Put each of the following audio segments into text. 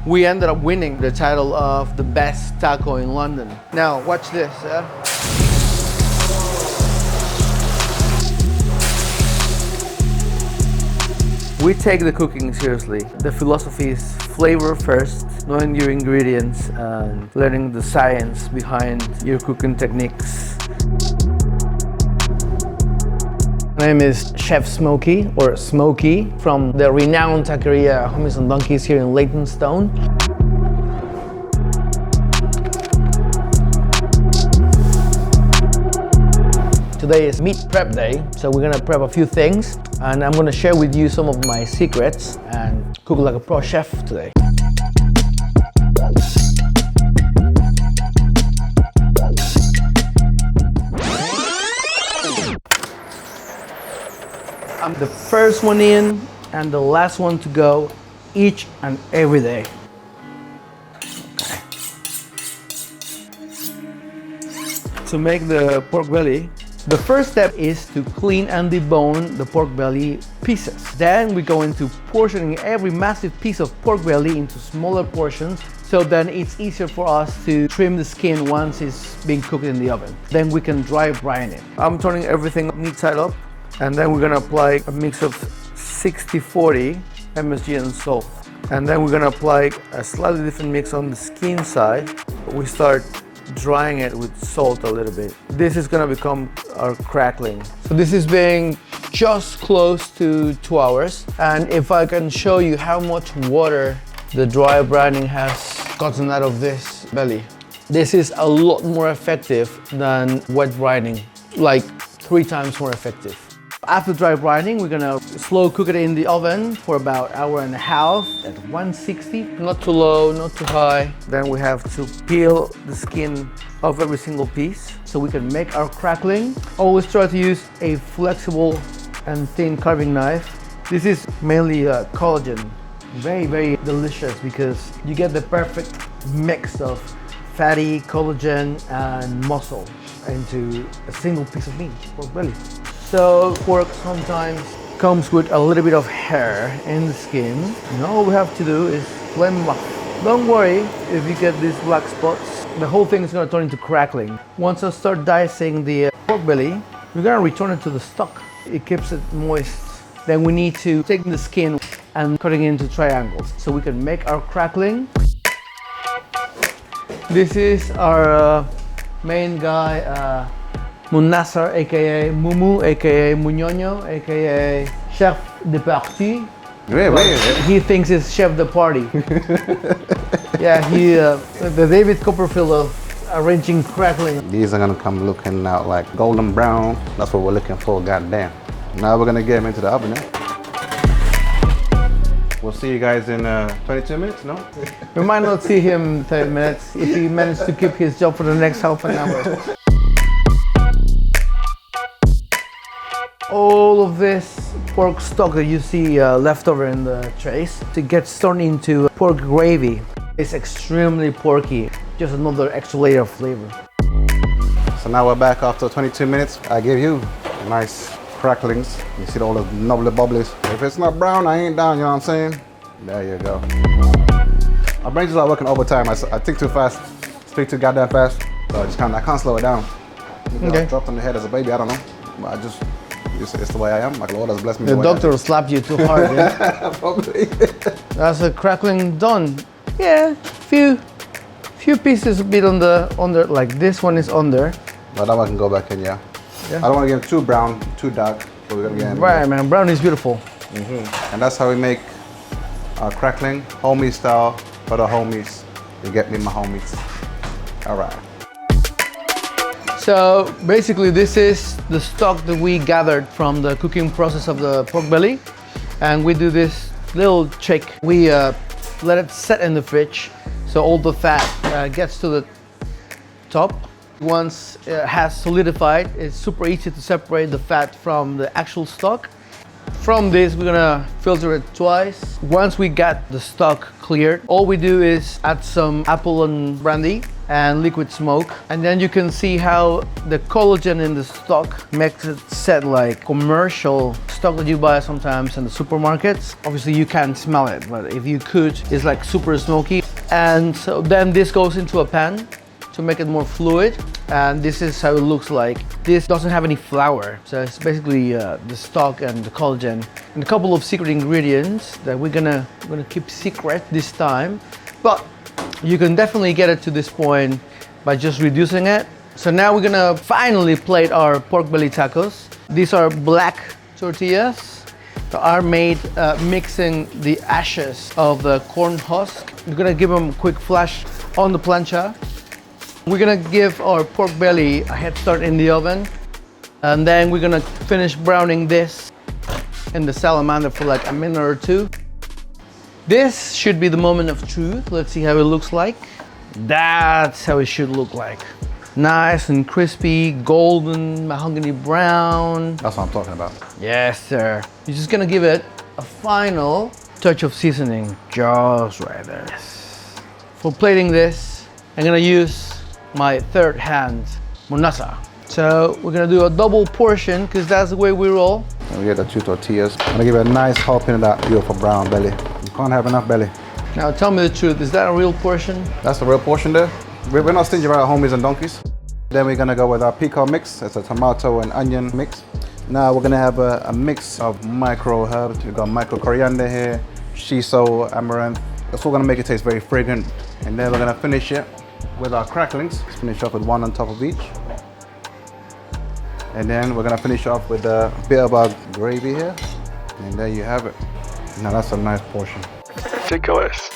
we ended up winning the title of the best taco in London. Now, watch this. We take the cooking seriously. The philosophy is flavor first, knowing your ingredients and learning the science behind your cooking techniques. My name is Chef Smokey, or Smokey, from the renowned taqueria Hummus and Donkeys here in Leytonstone. Today is meat prep day, so we're gonna prep a few things, and I'm gonna share with you some of my secrets and cook like a pro chef today. I'm the first one in and the last one to go each and every day. Okay. To make the pork belly, the first step is to clean and debone the pork belly pieces. Then we go into portioning every massive piece of pork belly into smaller portions, so then it's easier for us to trim the skin once it's being cooked in the oven. Then we can dry brine it. I'm turning everything neat side up, and then we're gonna apply a mix of 60-40 MSG and salt. And then we're gonna apply a slightly different mix on the skin side. We start drying it with salt a little bit. This is gonna become our crackling. So this is being just close to 2 hours. And if I can show you how much water the dry brining has gotten out of this belly. This is a lot more effective than wet brining, like 3 times more effective. After dry brining, we're gonna slow cook it in the oven for about 1.5 hours at 160. Not too low, not too high. Then we have to peel the skin of every single piece so we can make our crackling. Always try to use a flexible and thin carving knife. This is mainly collagen. Very, very delicious because you get the perfect mix of fatty, collagen, and muscle into a single piece of meat, pork belly. So pork sometimes comes with a little bit of hair in the skin. And all we have to do is flame them off. Don't worry if you get these black spots. The whole thing is going to turn into crackling. Once I start dicing the pork belly, we're going to return it to the stock. It keeps it moist. Then we need to take the skin and cut it into triangles so we can make our crackling. This is our main guy, Munassar, aka Mumu, aka Muñoño, aka Chef de Partie. Really? He thinks it's Chef de Party. Yeah, the David Copperfield of arranging crackling. These are gonna come looking out like golden brown. That's what we're looking for, goddamn. Now we're gonna get them into the oven now. We'll see you guys in 22 minutes, no? We might not see him in 30 minutes if he managed to keep his job for the next half an hour. All of this pork stock that you see left over in the trays, it gets turned into pork gravy. It's extremely porky, just another extra layer of flavor. So now we're back after 22 minutes. I give you nice cracklings. You see all the nubbly bubblies. If it's not brown, I ain't down, you know what I'm saying? There you go. My brain's just not working overtime. I think too fast, speak too goddamn fast. So I can't slow it down. Maybe Okay. I dropped on the head as a baby, I don't know. But it's the way I am. My Lord has blessed me. The doctor slapped you too hard, yeah? Probably. That's a crackling done. Yeah, few pieces a bit under, like this one is under. But that one can go back in, yeah. I don't want to get too brown, too dark. So we're gonna get in. Right, man, brown is beautiful. And that's how we make our crackling, homie style for the homies. You get me, my homies. All right. So basically this is the stock that we gathered from the cooking process of the pork belly. And we do this little trick. We let it set in the fridge so all the fat gets to the top. Once it has solidified, it's super easy to separate the fat from the actual stock. From this, we're gonna filter it twice. Once we got the stock cleared, all we do is add some apple and brandy and liquid smoke. And then you can see how the collagen in the stock makes it set like commercial stock that you buy sometimes in the supermarkets. Obviously you can't smell it, but if you could, it's like super smoky. And so then this goes into a pan to make it more fluid, and this is how it looks like. This doesn't have any flour, so it's basically the stock and the collagen and a couple of secret ingredients that we're gonna keep secret this time, but you can definitely get it to this point by just reducing it. So now we're gonna finally plate our pork belly tacos. These are black tortillas that are made mixing the ashes of the corn husk. We're gonna give them a quick flash on the plancha. We're gonna give our pork belly a head start in the oven, and then we're gonna finish browning this in the salamander for like a minute or two. This should be the moment of truth. Let's see how it looks like. That's how it should look like. Nice and crispy, golden, mahogany brown. That's what I'm talking about. Yes, sir. You're just gonna give it a final touch of seasoning, just right there. Yes. For plating this, I'm gonna use my third hand, Monasa. So we're gonna do a double portion because that's the way we roll. And we get the 2 tortillas. I'm gonna give it a nice helping of that beautiful brown belly. You can't have enough belly. Now tell me the truth, is that a real portion? That's the real portion there. We're not stingy about our homies and donkeys. Then we're gonna go with our pico mix. It's a tomato and onion mix. Now we're gonna have a mix of micro herbs. We've got micro coriander here, shiso, amaranth. That's all gonna make it taste very fragrant. And then we're gonna finish it with our cracklings. Let's finish off with one on top of each. And then we're gonna finish off with a bit of our gravy here. And there you have it. Now that's a nice portion. Ridiculous.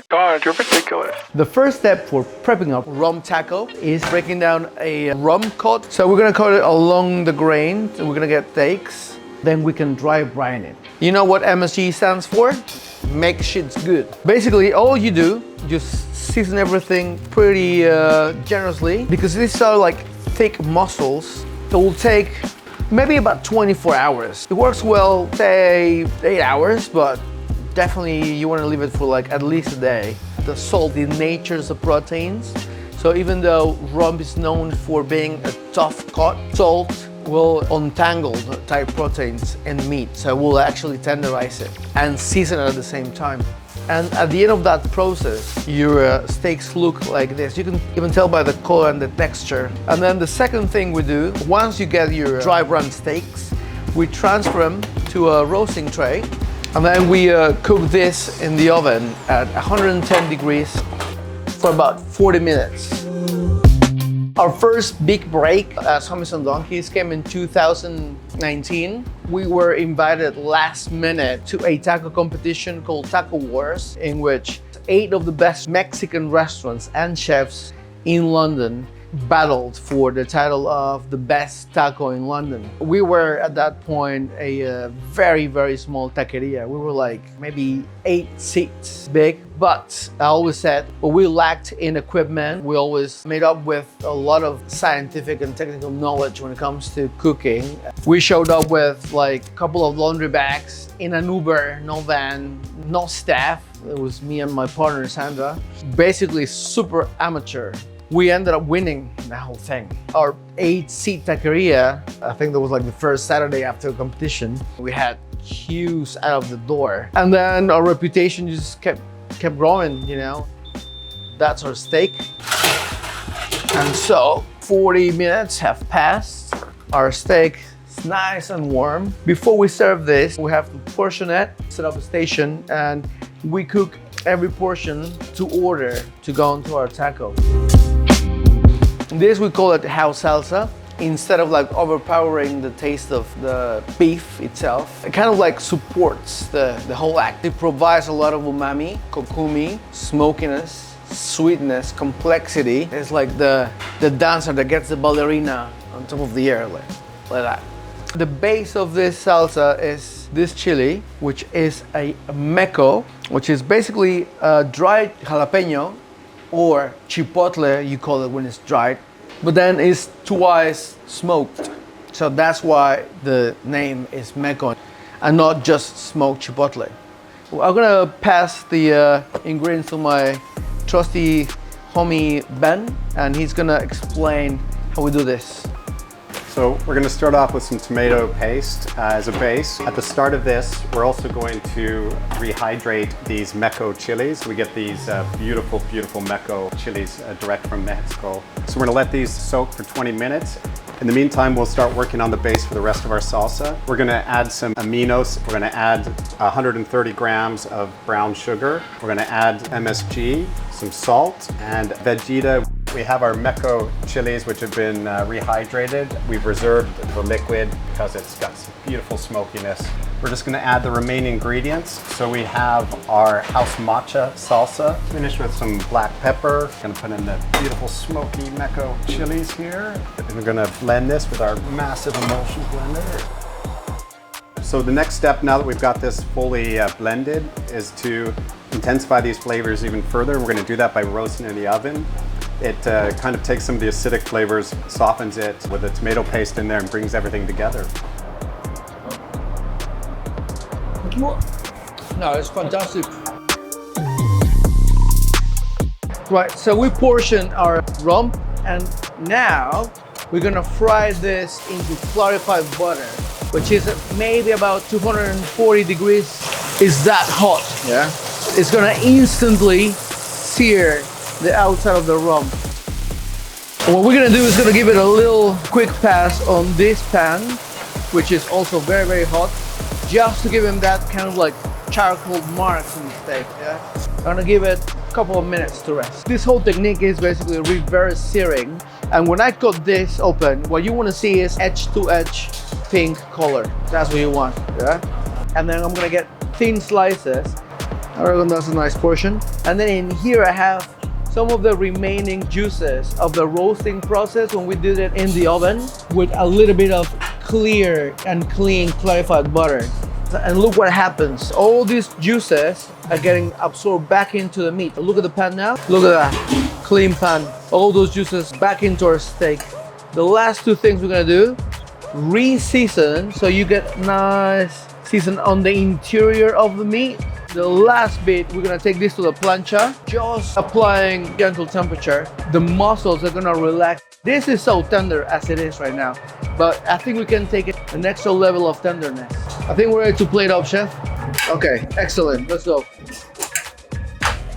God, you're ridiculous. The first step for prepping a rump taco is breaking down a rump cut. So we're gonna cut it along the grain. So we're gonna get steaks. Then we can dry brine it. You know what MSG stands for? Make shit's good. Basically, all you do, just season everything pretty generously, because these are like thick mussels. It will take maybe about 24 hours. It works well, say 8 hours, but definitely you want to leave it for like at least a day. The salty natures of proteins. So even though rump is known for being a tough cut, salt will untangle the tight proteins in meat. So we'll actually tenderize it and season it at the same time. And at the end of that process, your steaks look like this. You can even tell by the color and the texture. And then the second thing we do, once you get your dry brine steaks, we transfer them to a roasting tray. And then we cook this in the oven at 110 degrees for about 40 minutes. Our first big break as Homies and Donkeys came in 2019. We were invited last minute to a taco competition called Taco Wars, in which 8 of the best Mexican restaurants and chefs in London battled for the title of the best taco in London. We were at that point a very, very small taqueria. We were like maybe 8 seats big, but I always said, well, we lacked in equipment. We always made up with a lot of scientific and technical knowledge when it comes to cooking. We showed up with like a couple of laundry bags in an Uber, no van, no staff. It was me and my partner, Sandra. Basically super amateur. We ended up winning the whole thing. Our 8-seat taqueria, I think that was like the first Saturday after the competition, we had queues out of the door. And then our reputation just kept growing, you know. That's our steak. And so 40 minutes have passed. Our steak is nice and warm. Before we serve this, we have to portion it, set up a station, and we cook every portion to order to go into our taco. This we call it house salsa. Instead of like overpowering the taste of the beef itself, it kind of like supports the whole act. It provides a lot of umami, kokumi, smokiness, sweetness, complexity. It's like the dancer that gets the ballerina on top of the air, like that. The base of this salsa is this chili, which is a meco, which is basically a dried jalapeno, or chipotle, you call it when it's dried, but then it's twice smoked. So that's why the name is Mekon and not just smoked chipotle. I'm gonna pass the ingredients to my trusty homie Ben, and he's gonna explain how we do this. So we're gonna start off with some tomato paste as a base. At the start of this, we're also going to rehydrate these Meco chilies. We get these beautiful, beautiful Meco chilies direct from Mexico. So we're gonna let these soak for 20 minutes. In the meantime, we'll start working on the base for the rest of our salsa. We're gonna add some aminos. We're gonna add 130 grams of brown sugar. We're gonna add MSG, some salt, and Vegeta. We have our Meco chilies, which have been rehydrated. We've reserved the liquid because it's got some beautiful smokiness. We're just gonna add the remaining ingredients. So we have our house matcha salsa, finished with some black pepper. Gonna put in the beautiful smoky Meco chilies here. And we're gonna blend this with our massive emulsion blender. So the next step, now that we've got this fully blended, is to intensify these flavors even further. We're gonna do that by roasting in the oven. It kind of takes some of the acidic flavors, softens it with the tomato paste in there and brings everything together. No, it's fantastic. Right, so we portioned our rump, and now we're gonna fry this into clarified butter, which is maybe about 240 degrees. It's that hot, yeah? It's gonna instantly sear the outside of the rump. What we're gonna do is gonna give it a little quick pass on this pan, which is also very, very hot, just to give him that kind of like charcoal marks in the steak, yeah? I'm gonna give it a couple of minutes to rest. This whole technique is basically reverse-searing, and when I cut this open, what you wanna see is edge-to-edge pink color. That's what you want, yeah? And then I'm gonna get thin slices. I reckon that's a nice portion. And then in here I have some of the remaining juices of the roasting process when we did it in the oven with a little bit of clear and clean clarified butter. And look what happens. All these juices are getting absorbed back into the meat. Look at the pan now. Look at that. Clean pan. All those juices back into our steak. The last two things we're gonna do, re-season so you get nice season on the interior of the meat. The last bit, we're gonna take this to the plancha, just applying gentle temperature. The muscles are gonna relax. This is so tender as it is right now, but I think we can take it an extra level of tenderness. I think we're ready to plate up, chef. Okay, excellent, let's go.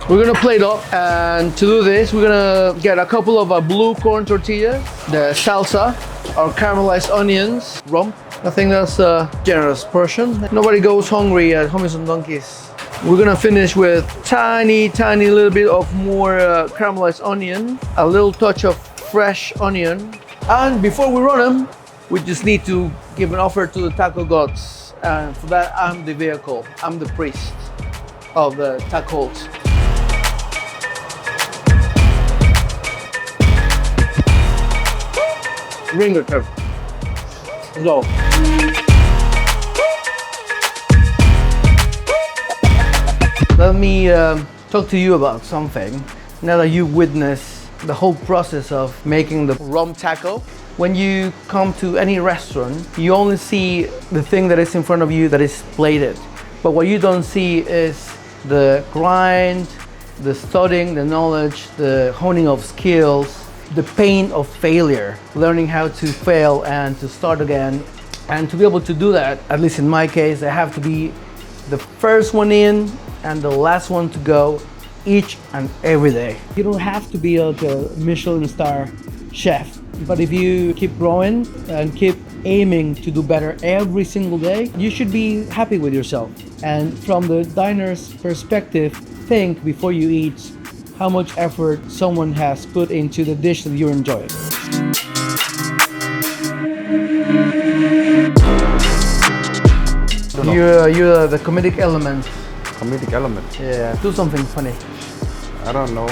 We're gonna plate up, and to do this, we're gonna get a couple of blue corn tortillas, the salsa, our caramelized onions, rump. I think that's a generous portion. Nobody goes hungry at Homies and Donkeys. We're gonna finish with tiny little bit of more caramelized onion, a little touch of fresh onion. And before we run them, we just need to give an offer to the taco gods. And for that, I'm the vehicle. I'm the priest of the tacos. Ringer curve. Let's go. Let me talk to you about something. Now that you witnessed the whole process of making the rump taco, when you come to any restaurant, you only see the thing that is in front of you that is plated. But what you don't see is the grind, the studying, the knowledge, the honing of skills, the pain of failure, learning how to fail and to start again. And to be able to do that, at least in my case, I have to be the first one in and the last one to go each and every day. You don't have to be like a Michelin star chef, but if you keep growing and keep aiming to do better every single day, you should be happy with yourself. And from the diner's perspective, think before you eat how much effort someone has put into the dish that you're enjoying. You're the comedic element. Comedic element? Yeah, do something funny. I don't know.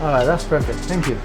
Alright, that's perfect. Thank you.